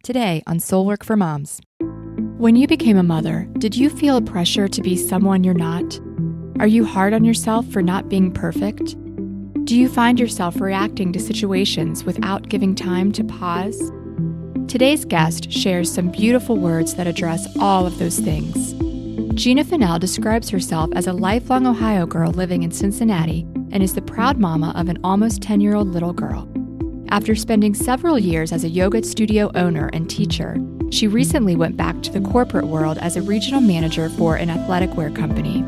today on Soul Work for Moms. When you became a mother, did you feel a pressure to be someone you're not? Are you hard on yourself for not being perfect? Do you find yourself reacting to situations without giving time to pause? Today's guest shares some beautiful words that address all of those things. Gina Fennell describes herself as a lifelong Ohio girl living in Cincinnati and is the proud mama of an almost 10-year-old little girl. After spending several years as a yoga studio owner and teacher, she recently went back to the corporate world as a regional manager for an athletic wear company.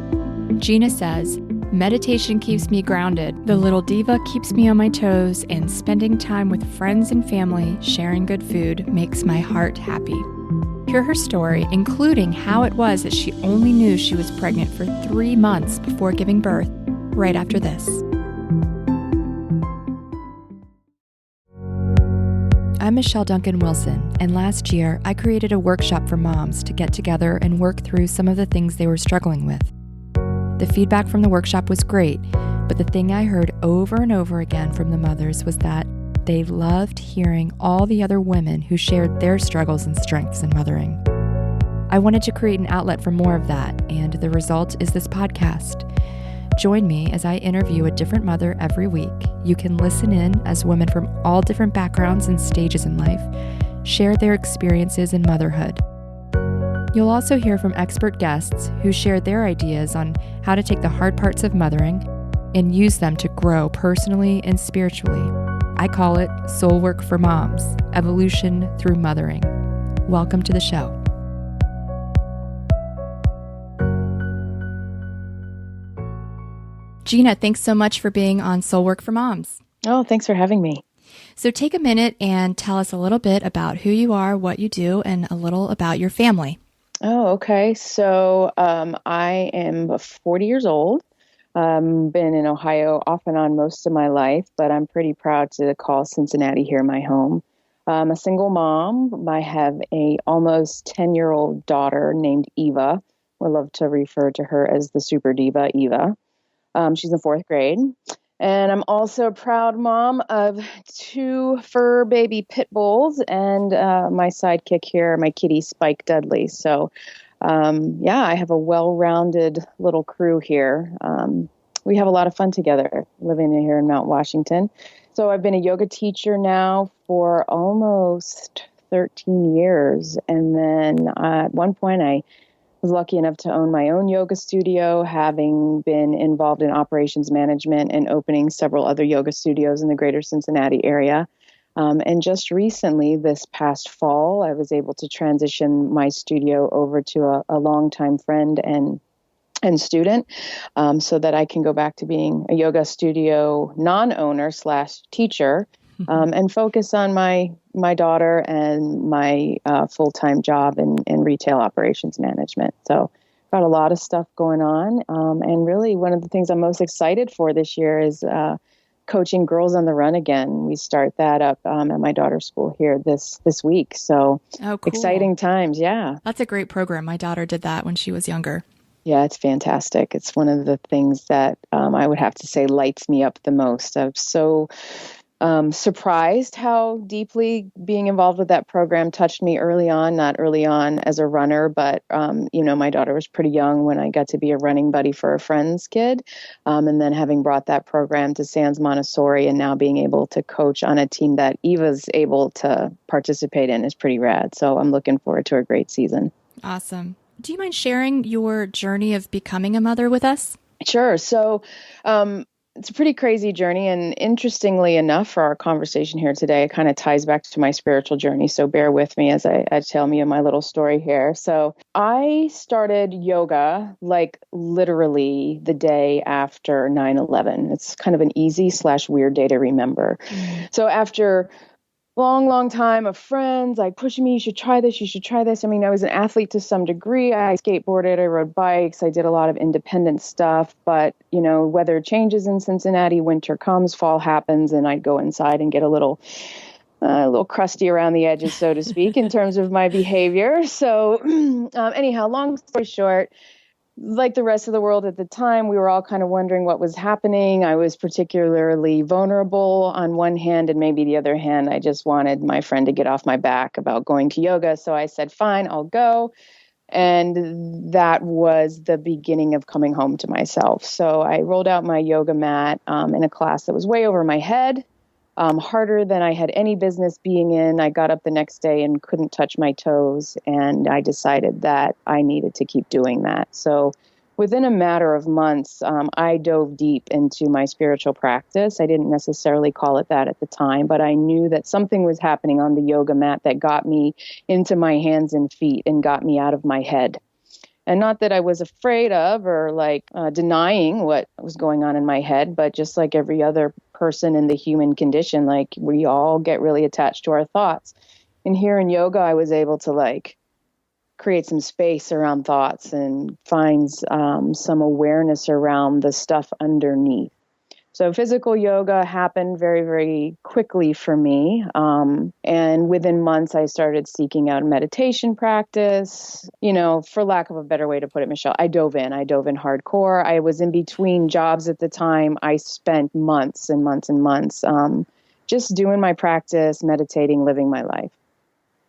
Gina says, "Meditation keeps me grounded, the little diva keeps me on my toes, and spending time with friends and family, sharing good food, makes my heart happy." Hear her story, including how it was that she only knew she was pregnant for 3 months before giving birth, right after this. I'm Michelle Duncan-Wilson, and last year I created a workshop for moms to get together and work through some of the things they were struggling with. The feedback from the workshop was great, but the thing I heard over and over again from the mothers was that they loved hearing all the other women who shared their struggles and strengths in mothering. I wanted to create an outlet for more of that, and the result is this podcast. Join me as I interview a different mother every week. You can listen in as women from all different backgrounds and stages in life share their experiences in motherhood. You'll also hear from expert guests who share their ideas on how to take the hard parts of mothering and use them to grow personally and spiritually. I call it Soul Work for Moms, Evolution Through Mothering. Welcome to the show. Gina, thanks so much for being on Soul Work for Moms. Oh, thanks for having me. So take a minute and tell us a little bit about who you are, what you do, and a little about your family. Oh, okay. So I am 40 years old. Been in Ohio off and on most of my life, but I'm pretty proud to call Cincinnati here my home. I'm a single mom. I have a almost 10-year-old daughter named Eva. I love to refer to her as the super diva, Eva. She's in 4th grade. And I'm also a proud mom of 2 fur baby pit bulls and my sidekick here, my kitty Spike Dudley. So, I have a well-rounded little crew here. We have a lot of fun together living here in Mount Washington. So I've been a yoga teacher now for almost 13 years. And then at one point I was lucky enough to own my own yoga studio, having been involved in operations management and opening several other yoga studios in the greater Cincinnati area. And just recently, this past fall, I was able to transition my studio over to a longtime friend and student, so that I can go back to being a yoga studio non-owner / teacher, and focus on my daughter and my full-time job in retail operations management. So got a lot of stuff going on. And really one of the things I'm most excited for this year is coaching Girls on the Run again. We start that up at my daughter's school here this week. So cool. Exciting times. Yeah. That's a great program. My daughter did that when she was younger. Yeah, it's fantastic. It's one of the things that I would have to say lights me up the most. I'm so surprised how deeply being involved with that program touched me early on, not early on as a runner, but, my daughter was pretty young when I got to be a running buddy for a friend's kid. And then having brought that program to Sands Montessori and now being able to coach on a team that Eva's able to participate in is pretty rad. So I'm looking forward to a great season. Awesome. Do you mind sharing your journey of becoming a mother with us? Sure. So, it's a pretty crazy journey. And interestingly enough, for our conversation here today, it kind of ties back to my spiritual journey. So bear with me as I tell you my little story here. So I started yoga like literally the day after 9/11. It's kind of an easy / weird day to remember. So after long time of friends like pushing me, you should try this. I mean, I was an athlete to some degree. I skateboarded, I rode bikes, I did a lot of independent stuff, but weather changes in Cincinnati, winter comes, fall happens, and I'd go inside and get a little crusty around the edges, so to speak, in terms of my behavior. So anyhow, long story short, like the rest of the world at the time, we were all kind of wondering what was happening. I was particularly vulnerable on one hand, and maybe the other hand, I just wanted my friend to get off my back about going to yoga. So I said, fine, I'll go. And that was the beginning of coming home to myself. So I rolled out my yoga mat in a class that was way over my head, harder than I had any business being in. I got up the next day and couldn't touch my toes, and I decided that I needed to keep doing that. So within a matter of months, I dove deep into my spiritual practice. I didn't necessarily call it that at the time, but I knew that something was happening on the yoga mat that got me into my hands and feet and got me out of my head. And not that I was afraid of or denying what was going on in my head, but just like every other person in the human condition, like we all get really attached to our thoughts. And here in yoga, I was able to create some space around thoughts and find some awareness around the stuff underneath. So physical yoga happened very, very quickly for me. And within months, I started seeking out meditation practice. For lack of a better way to put it, Michelle, I dove in hardcore. I was in between jobs at the time. I spent months and months and months just doing my practice, meditating, living my life.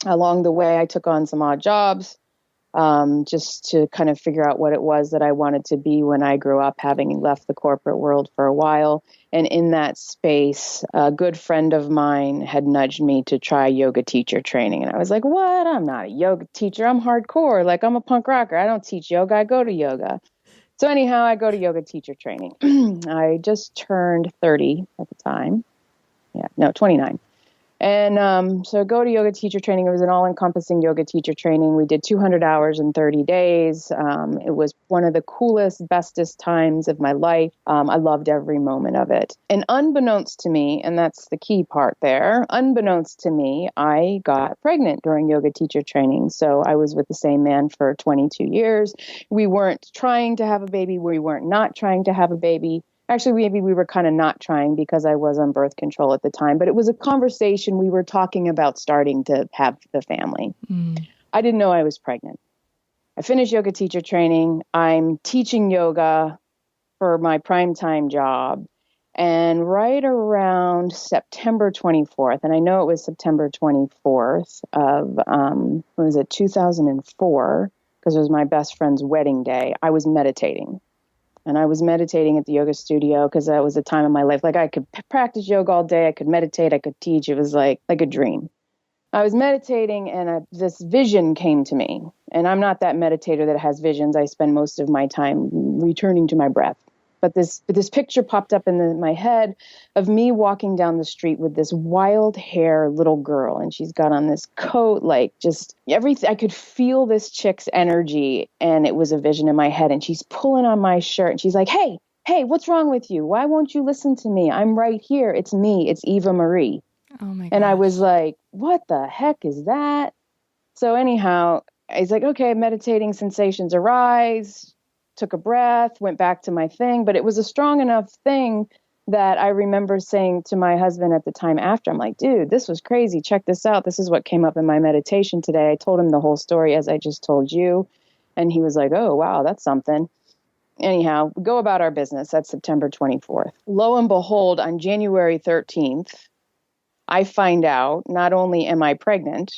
Along the way, I took on some odd jobs just to kind of figure out what it was that I wanted to be when I grew up, having left the corporate world for a while. And in that space, a good friend of mine had nudged me to try yoga teacher training. And I was like, what? I'm not a yoga teacher. I'm hardcore. I'm a punk rocker. I don't teach yoga. I go to yoga. So anyhow, I go to yoga teacher training. I just turned 30 at the time. 29. And so I go to yoga teacher training. It was an all-encompassing yoga teacher training. We did 200 hours in 30 days. It was one of the coolest, bestest times of my life. I loved every moment of it. And unbeknownst to me, and that's the key part there, unbeknownst to me, I got pregnant during yoga teacher training. So I was with the same man for 22 years. We weren't trying to have a baby. We weren't not trying to have a baby. Actually, maybe we were kind of not trying because I was on birth control at the time, but it was a conversation. We were talking about starting to have the family. I didn't know I was pregnant. I finished yoga teacher training. I'm teaching yoga for my primetime job. And right around September 24th, and I know it was September 24th of, 2004, because it was my best friend's wedding day, I was meditating. And I was meditating at the yoga studio because that was a time in my life. I could practice yoga all day. I could meditate. I could teach. It was like a dream. I was meditating and this vision came to me. And I'm not that meditator that has visions. I spend most of my time returning to my breath. But this picture popped up in my head of me walking down the street with this wild hair little girl. And she's got on this coat, just everything. I could feel this chick's energy. And it was a vision in my head. And she's pulling on my shirt. And she's like, hey, what's wrong with you? Why won't you listen to me? I'm right here. It's me. It's Eva Marie. Oh my gosh. And I was like, what the heck is that? So anyhow, I was like, okay, meditating sensations arise. Took a breath, went back to my thing, but it was a strong enough thing that I remember saying to my husband at the time after, I'm like, dude, this was crazy. Check this out. This is what came up in my meditation today. I told him the whole story as I just told you. And he was like, oh, wow, that's something. Anyhow, we go about our business. That's September 24th. Lo and behold, on January 13th, I find out not only am I pregnant,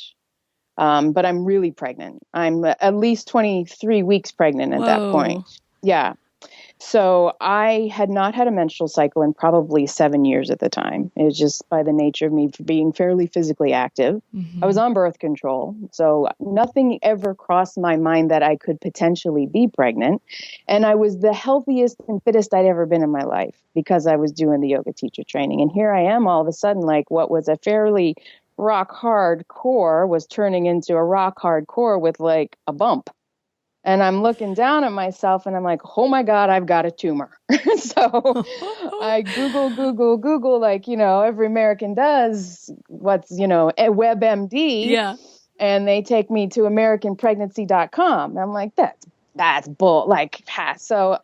but I'm really pregnant. I'm at least 23 weeks pregnant at that point. Yeah. So I had not had a menstrual cycle in probably 7 years at the time. It was just by the nature of me being fairly physically active. I was on birth control. So nothing ever crossed my mind that I could potentially be pregnant. And I was the healthiest and fittest I'd ever been in my life because I was doing the yoga teacher training. And here I am all of a sudden, what was a fairly rock hard core was turning into a rock hard core with a bump. And I'm looking down at myself and I'm like, oh my God, I've got a tumor. So I Google, every American does what's, a WebMD. Yeah. And they take me to AmericanPregnancy.com. I'm like, that's bull. So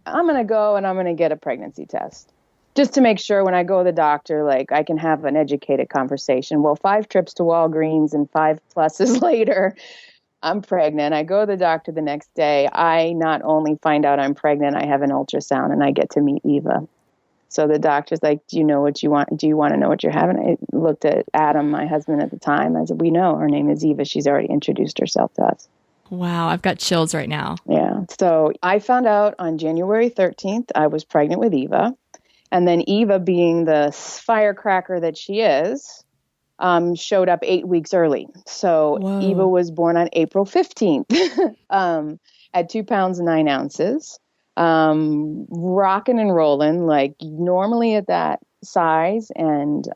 I'm going to go and I'm going to get a pregnancy test. Just to make sure when I go to the doctor, I can have an educated conversation. Well, 5 trips to Walgreens and 5 pluses later, I'm pregnant. I go to the doctor the next day. I not only find out I'm pregnant, I have an ultrasound and I get to meet Eva. So the doctor's like, do you know what you want? Do you want to know what you're having? I looked at Adam, my husband at the time. I said, we know her name is Eva. She's already introduced herself to us. Wow, I've got chills right now. Yeah. So I found out on January 13th, I was pregnant with Eva. And then Eva, being the firecracker that she is, showed up 8 weeks early. So Whoa. Eva was born on April 15th at 2 pounds, 9 ounces. Rocking and rolling, like normally at that size and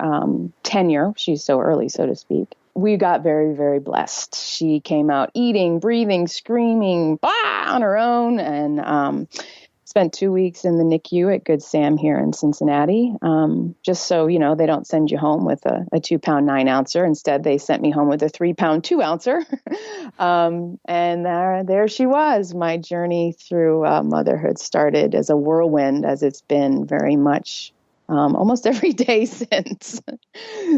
tenure. She's so early, so to speak. We got very, very blessed. She came out eating, breathing, screaming, on her own, and spent 2 weeks in the NICU at Good Sam here in Cincinnati. Just so, they don't send you home with a 2 pound 9 ouncer. Instead, they sent me home with a 3 pound 2 ouncer. And there she was. My journey through motherhood started as a whirlwind, as it's been very much almost every day since.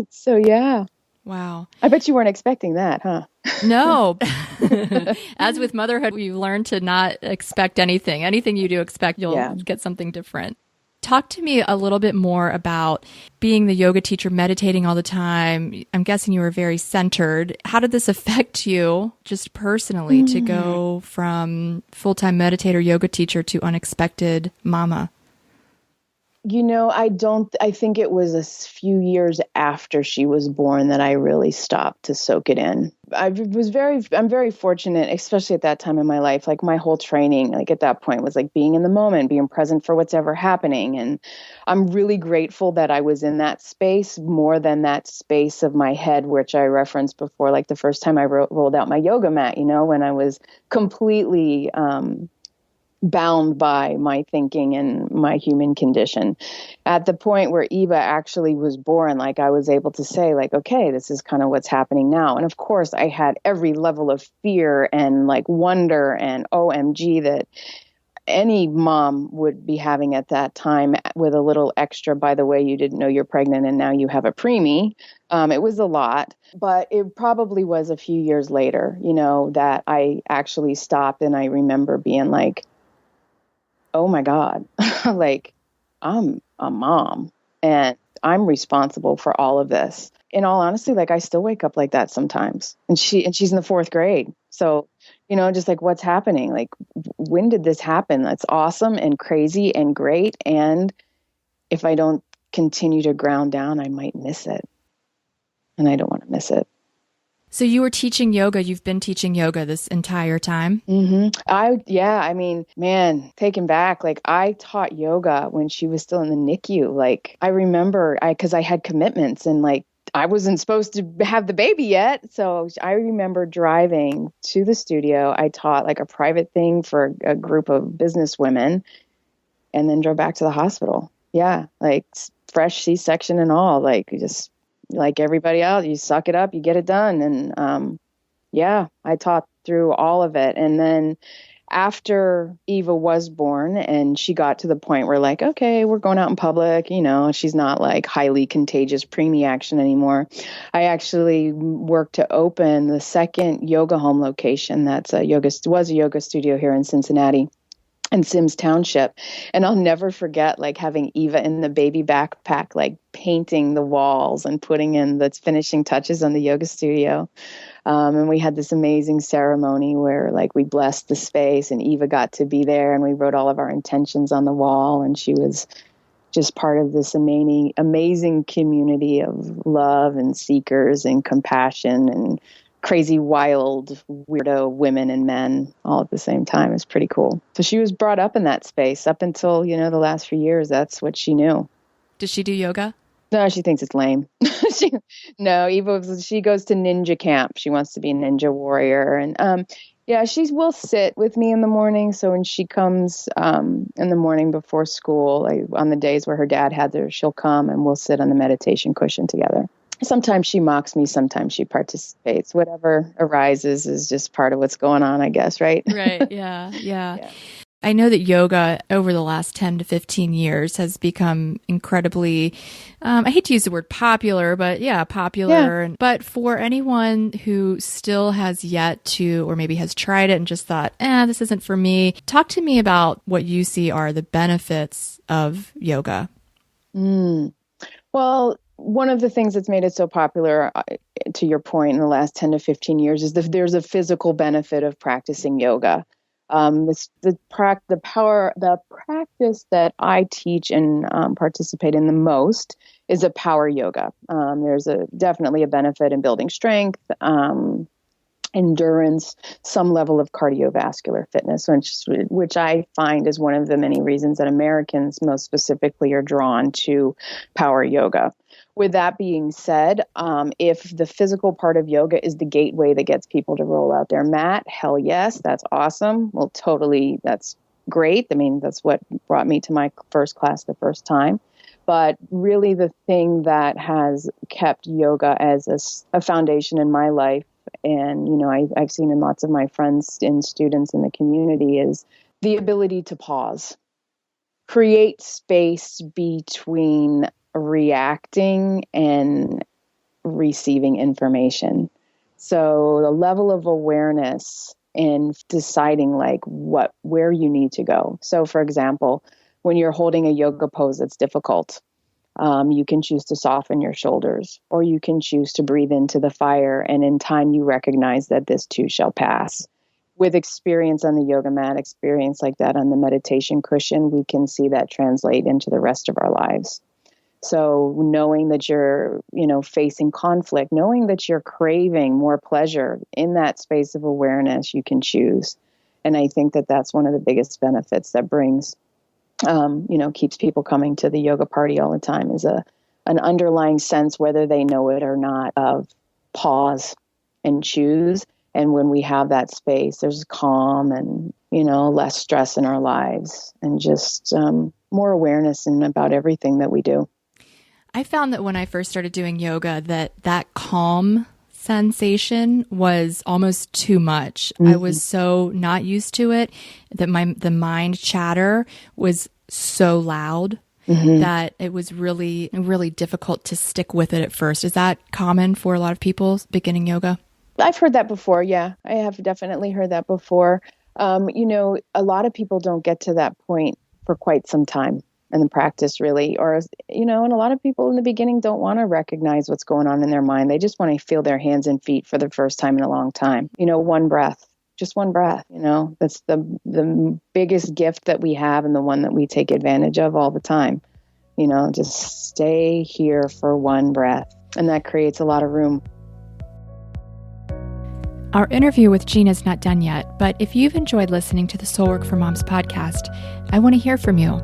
So, yeah. Wow. I bet you weren't expecting that, huh? No. As with motherhood, you learn to not expect anything. Anything you do expect, you'll get something different. Talk to me a little bit more about being the yoga teacher, meditating all the time. I'm guessing you were very centered. How did this affect you just personally to go from full-time meditator, yoga teacher to unexpected mama? I think it was a few years after she was born that I really stopped to soak it in. I'm very fortunate, especially at that time in my life. Like my whole training, like at that point was like being in the moment, being present for what's ever happening. And I'm really grateful that I was in that space more than that space of my head, which I referenced before, like the first time I rolled out my yoga mat, when I was completely, bound by my thinking and my human condition. At the point where Eva actually was born, like I was able to say, like, okay, this is kind of what's happening now. And of course, I had every level of fear and like wonder and OMG that any mom would be having at that time, with a little extra, by the way, you didn't know you're pregnant and now you have a preemie. It was a lot, but it probably was a few years later, that I actually stopped, and I remember being like, oh my God, like I'm a mom and I'm responsible for all of this. In all honesty, like I still wake up like that sometimes, and she's in the 4th grade. So, just like what's happening? Like, when did this happen? That's awesome and crazy and great. And if I don't continue to ground down, I might miss it. And I don't want to miss it. So you were teaching yoga. You've been teaching yoga this entire time? Taken back. Like I taught yoga when she was still in the NICU. Like I remember because I had commitments and like I wasn't supposed to have the baby yet. So I remember driving to the studio. I taught like a private thing for a group of business women and then drove back to the hospital. Yeah. Like fresh C-section and all, like just like everybody else, you suck it up, you get it done. And I taught through all of it. And then after Eva was born and she got to the point where like, okay, we're going out in public, she's not like highly contagious preemie action anymore. I actually worked to open the second yoga home location was a yoga studio here in Cincinnati. In Sims Township. And I'll never forget like having Eva in the baby backpack, like painting the walls and putting in the finishing touches on the yoga studio. And we had this amazing ceremony where like we blessed the space and Eva got to be there and we wrote all of our intentions on the wall. And she was just part of this amazing community of love and seekers and compassion and crazy, wild, weirdo women and men all at the same time. It's pretty cool. So she was brought up in that space up until, the last few years. That's what she knew. Does she do yoga? No, she thinks it's lame. Eva, she goes to ninja camp. She wants to be a ninja warrior. And she will sit with me in the morning. So when she comes in the morning before school, like on the days where her dad had her, she'll come and we'll sit on the meditation cushion together. Sometimes she mocks me, sometimes she participates. Whatever arises is just part of what's going on, I guess, right? Right, yeah. I know that yoga over the last 10 to 15 years has become incredibly, I hate to use the word popular, but yeah, popular. Yeah. But for anyone who still has yet to, or maybe has tried it and just thought, this isn't for me, talk to me about what you see are the benefits of yoga. Well, one of the things that's made it so popular, to your point, in the last 10 to 15 years is that there's a physical benefit of practicing yoga. The practice that I teach and participate in the most is a power yoga. There's definitely a benefit in building strength, endurance, some level of cardiovascular fitness, which I find is one of the many reasons that Americans most specifically are drawn to power yoga. With that being said, if the physical part of yoga is the gateway that gets people to roll out their mat, hell yes, that's awesome. Well, totally, that's great. I mean, that's what brought me to my first class the first time. But really the thing that has kept yoga as a foundation in my life, and, I've seen in lots of my friends and students in the community, is the ability to pause, create space between reacting and receiving information. So the level of awareness in deciding where you need to go. So for example, when you're holding a yoga pose that's difficult, you can choose to soften your shoulders, or you can choose to breathe into the fire. And in time, you recognize that this too shall pass. With experience on the yoga mat, experience like that on the meditation cushion, we can see that translate into the rest of our lives. So knowing that you're, facing conflict, knowing that you're craving more pleasure, in that space of awareness, you can choose. And I think that that's one of the biggest benefits that brings, keeps people coming to the yoga party all the time, is an underlying sense, whether they know it or not, of pause and choose. And when we have that space, there's calm and, less stress in our lives, and just more awareness about everything that we do. I found that when I first started doing yoga, that calm sensation was almost too much. Mm-hmm. I was so not used to it that the mind chatter was so loud, mm-hmm. that it was really, really difficult to stick with it at first. Is that common for a lot of people beginning yoga? I've heard that before. Yeah, I have definitely heard that before. A lot of people don't get to that point for quite some time in the practice, really. Or, and a lot of people in the beginning don't want to recognize what's going on in their mind. They just want to feel their hands and feet for the first time in a long time. One breath, just one breath, that's the biggest gift that we have, and the one that we take advantage of all the time. Just stay here for one breath. And that creates a lot of room. Our interview with Gina is not done yet, but if you've enjoyed listening to the Soul Work for Moms podcast, I want to hear from you.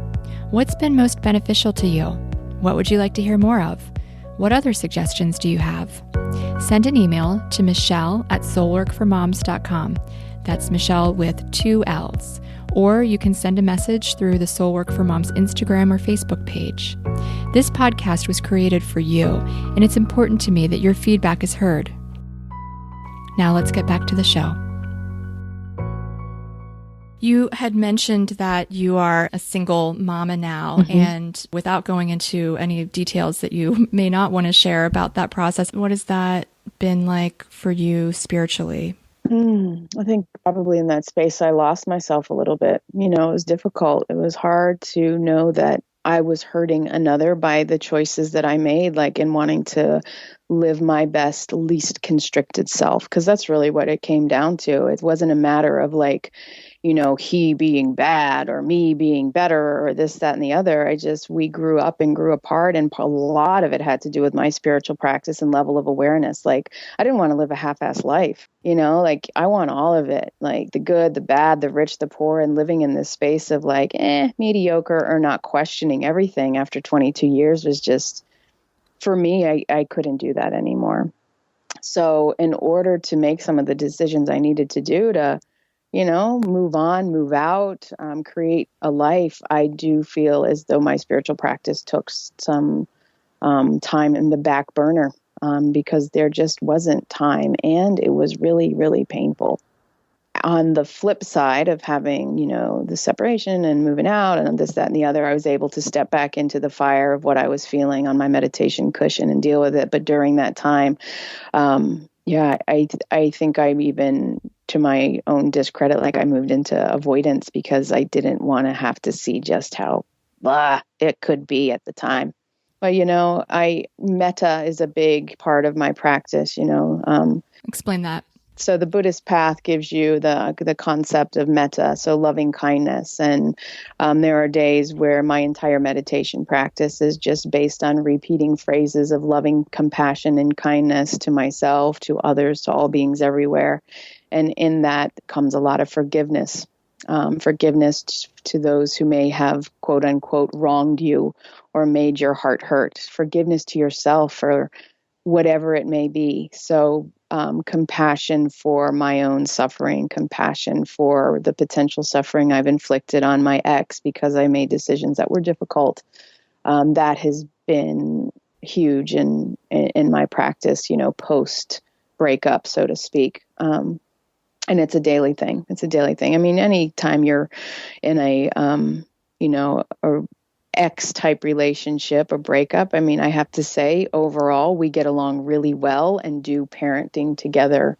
What's been most beneficial to you? What would you like to hear more of? What other suggestions do you have? Send an email to michelle@soulworkformoms.com. That's Michelle with 2 L's. Or you can send a message through the Soul Work for Moms Instagram or Facebook page. This podcast was created for you, and it's important to me that your feedback is heard. Now let's get back to the show. You had mentioned that you are a single mama now, mm-hmm. and without going into any details that you may not want to share about that process, what has that been like for you spiritually? I think probably in that space, I lost myself a little bit. It was difficult. It was hard to know that I was hurting another by the choices that I made, like in wanting to live my best, least constricted self, because that's really what it came down to. It wasn't a matter of he being bad or me being better or this, that, and the other. We grew up and grew apart. And a lot of it had to do with my spiritual practice and level of awareness. I didn't want to live a half-assed life, I want all of it, the good, the bad, the rich, the poor, and living in this space of mediocre, or not questioning everything after 22 years was just, for me, I couldn't do that anymore. So in order to make some of the decisions I needed to do to, move on, move out, create a life, I do feel as though my spiritual practice took some time in the back burner, because there just wasn't time, and it was really, really painful. on the flip side of having, the separation and moving out and this, that, and the other, I was able to step back into the fire of what I was feeling on my meditation cushion and deal with it. But during that time, I think I'm even, to my own discredit, like I moved into avoidance because I didn't want to have to see just how blah it could be at the time. But, metta is a big part of my practice, Explain that. So the Buddhist path gives you the concept of metta, so loving kindness. And there are days where my entire meditation practice is just based on repeating phrases of loving compassion and kindness to myself, to others, to all beings everywhere. And in that comes a lot of forgiveness. Forgiveness to those who may have, quote unquote, wronged you or made your heart hurt. Forgiveness to yourself for whatever it may be. So compassion for my own suffering, compassion for the potential suffering I've inflicted on my ex because I made decisions that were difficult. That has been huge in my practice, post breakup, so to speak. And it's a daily thing. It's a daily thing. I mean, anytime you're in a ex type relationship or breakup, I mean, I have to say overall, we get along really well and do parenting together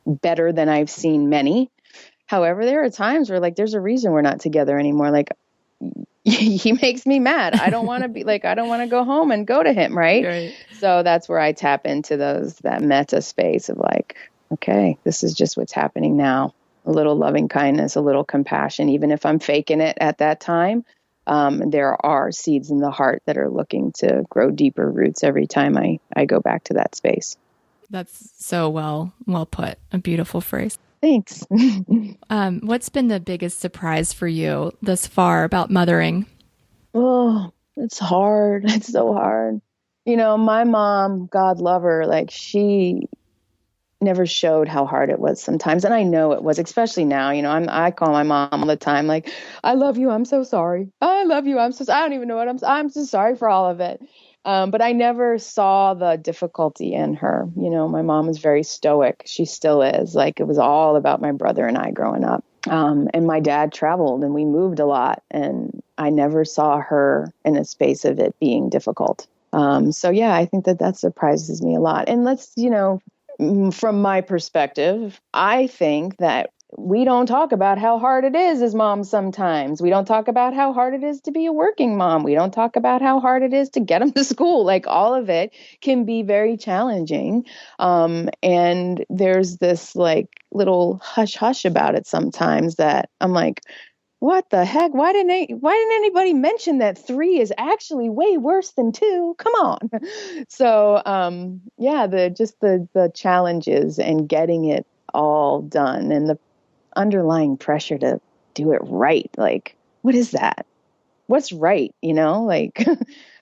better than I've seen many. However, there are times where there's a reason we're not together anymore. He makes me mad. I don't want to be I don't want to go home and go to him. Right. So that's where I tap into that metta space of okay, this is just what's happening now. A little loving kindness, a little compassion, even if I'm faking it at that time. There are seeds in the heart that are looking to grow deeper roots every time I go back to that space. That's so well put. A beautiful phrase. Thanks. What's been the biggest surprise for you thus far about mothering? Oh, it's hard. It's so hard. My mom, God love her, she never showed how hard it was sometimes. And I know it was, especially now, I call my mom all the time, I love you. I'm so sorry. I love you. I don't even know what I'm so sorry for all of it. But I never saw the difficulty in her. My mom was very stoic. She still is. It was all about my brother and I growing up. And my dad traveled and we moved a lot. And I never saw her in a space of it being difficult. So yeah, I think that surprises me a lot. And from my perspective, I think that we don't talk about how hard it is as moms sometimes. We don't talk about how hard it is to be a working mom. We don't talk about how hard it is to get them to school. All of it can be very challenging. And there's this little hush hush about it sometimes that I'm what the heck? Why didn't anybody mention that 3 is actually way worse than 2? Come on. So, the challenges and getting it all done and the underlying pressure to do it right. What is that? What's right? I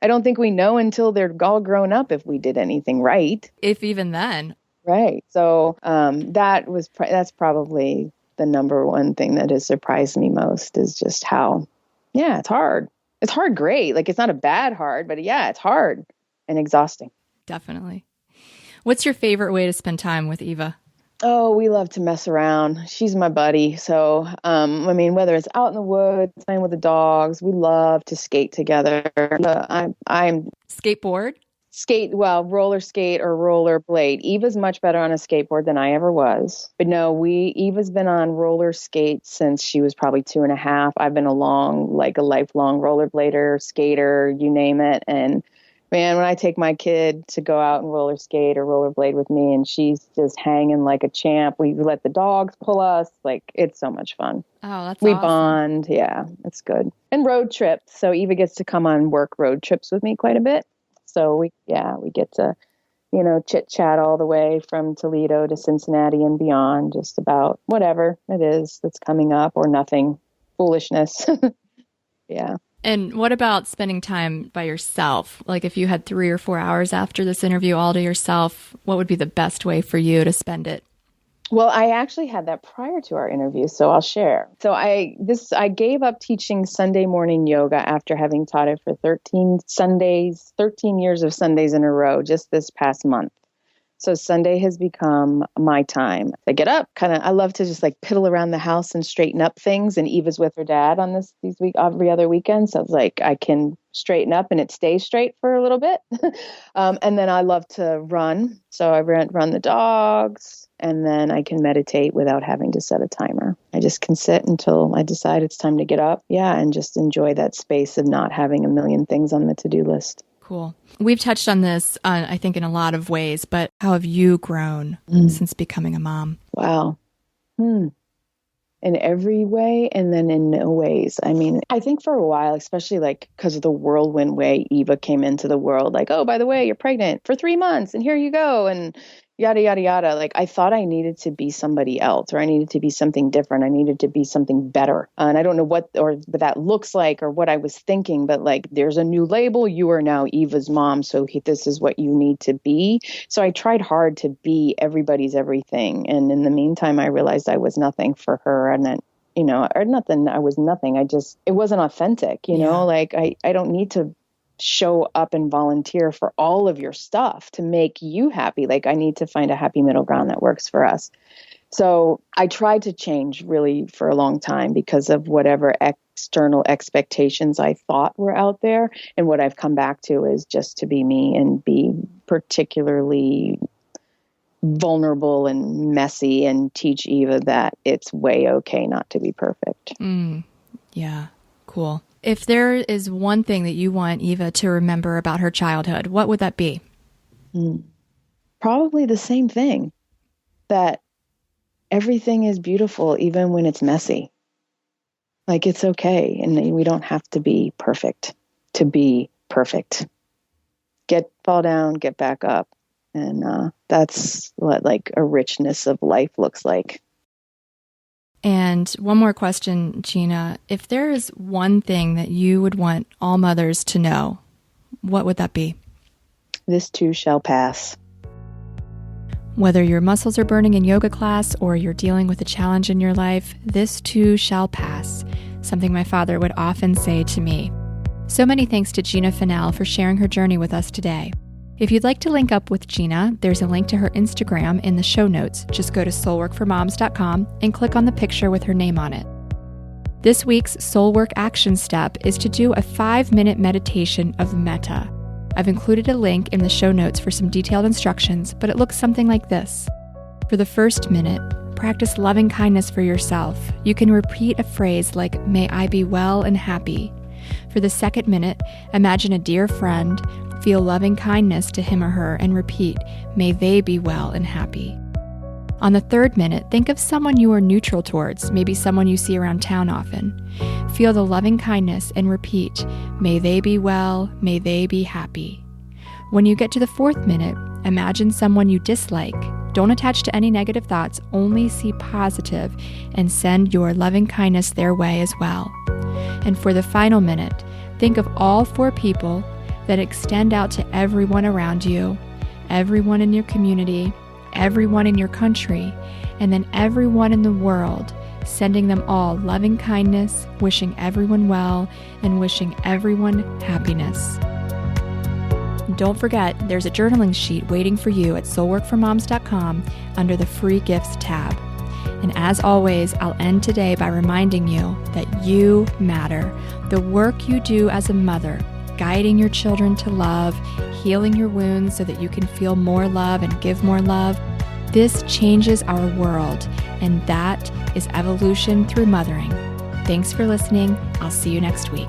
don't think we know until they're all grown up if we did anything right. If even then. Right. So, that's probably the number one thing that has surprised me most is just how, it's hard. It's hard, great. It's not a bad hard, but it's hard and exhausting. Definitely. What's your favorite way to spend time with Eva? Oh, we love to mess around. She's my buddy. So, whether it's out in the woods, playing with the dogs, we love to skate together. I'm skateboard? Roller skate or roller blade. Eva's much better on a skateboard than I ever was. But no, Eva's been on roller skates since she was probably 2.5. I've been a lifelong rollerblader, skater, you name it. And man, when I take my kid to go out and roller skate or rollerblade with me and she's just hanging like a champ, we let the dogs pull us. It's so much fun. Oh, that's we awesome. Bond. Yeah, it's good. And road trips. So Eva gets to come on work road trips with me quite a bit. So we get to, chit chat all the way from Toledo to Cincinnati and beyond, just about whatever it is that's coming up or nothing, foolishness. Yeah. And what about spending time by yourself? If you had 3 or 4 hours after this interview all to yourself, what would be the best way for you to spend it? Well, I actually had that prior to our interview, so I'll share. So I gave up teaching Sunday morning yoga after having taught it for 13 years of Sundays in a row, just this past month. So Sunday has become my time. I get up, I love to just like piddle around the house and straighten up things. And Eva's with her dad on every other weekend. So it's like I can straighten up and it stays straight for a little bit. And then I love to run. So I run the dogs, and then I can meditate without having to set a timer. I just can sit until I decide it's time to get up. Yeah. And just enjoy that space of not having a million things on the to-do list. Cool. We've touched on this, I think, in a lot of ways, but how have you grown since becoming a mom? Wow. In every way, and then in no ways. I mean, I think for a while, especially like because of the whirlwind way Eva came into the world, like, oh, by the way, you're pregnant for 3 months and here you go. And yada, yada, yada. Like I thought I needed to be somebody else, or I needed to be something different. I needed to be something better. And I don't know what that looks like or what I was thinking, but like, there's a new label. You are now Eva's mom. So this is what you need to be. So I tried hard to be everybody's everything. And in the meantime, I realized I was nothing for her. And then, I was nothing. It wasn't authentic, like I don't need to show up and volunteer for all of your stuff to make you happy. Like I need to find a happy middle ground that works for us. So I tried to change really for a long time because of whatever external expectations I thought were out there. And what I've come back to is just to be me and be particularly vulnerable and messy and teach Eva that it's way okay not to be perfect. Yeah, cool. If there is one thing that you want Eva to remember about her childhood, what would that be? Probably the same thing, that everything is beautiful even when it's messy. Like it's okay, and we don't have to be perfect to be perfect. Fall down, get back up. And that's what like a richness of life looks like. And one more question, Gina. If there is one thing that you would want all mothers to know, what would that be? This too shall pass. Whether your muscles are burning in yoga class or you're dealing with a challenge in your life, this too shall pass. Something my father would often say to me. So many thanks to Gina Fennell for sharing her journey with us today. If you'd like to link up with Gina, there's a link to her Instagram in the show notes. Just go to soulworkformoms.com and click on the picture with her name on it. This week's Soul Work action step is to do a 5-minute meditation of metta. I've included a link in the show notes for some detailed instructions, but it looks something like this. For the first minute, practice loving kindness for yourself. You can repeat a phrase like, "May I be well and happy." For the second minute, imagine a dear friend. Feel loving kindness to him or her and repeat, "May they be well and happy." On the third minute, think of someone you are neutral towards, maybe someone you see around town often. Feel the loving kindness and repeat, "May they be well, may they be happy." When you get to the fourth minute, imagine someone you dislike. Don't attach to any negative thoughts, only see positive and send your loving kindness their way as well. And for the final minute, think of all 4 people that extend out to everyone around you, everyone in your community, everyone in your country, and then everyone in the world, sending them all loving kindness, wishing everyone well, and wishing everyone happiness. Don't forget, there's a journaling sheet waiting for you at soulworkformoms.com under the free gifts tab. And as always, I'll end today by reminding you that you matter. The work you do as a mother, guiding your children to love, healing your wounds so that you can feel more love and give more love, this changes our world, and that is evolution through mothering. Thanks for listening. I'll see you next week.